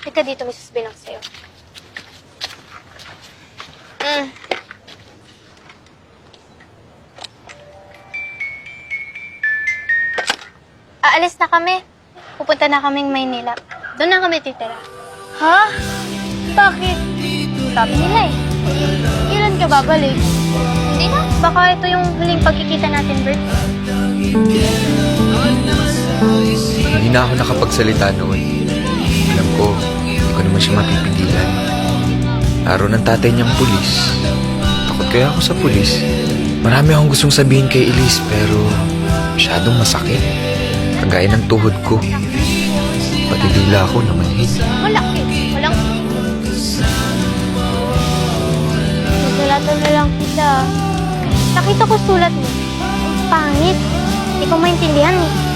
Teka dito, may sasabihin ako sa'yo. Aalis na kami. Pupunta na kaming Maynila. Doon na kami titira. Ha? Bakit? Sabi nila eh. Kailan ka babalik? Hindi na. Baka ito yung huling pagkikita natin, Bert. Hindi na ako nakapagsalita noon. Alam ko, hindi ko naman siya mapipigilan. Araw ng tatay niyang pulis. Takot kaya ako sa pulis. Marami akong gustong sabihin kay Elise pero masyadong masakit. Kagaya ng tuhod ko. Pati dila ako namanhid. Malaki. Walang... Susulatan na lang kita. Nakita ko sulat mo. Pangit. Hindi ko maintindihan eh.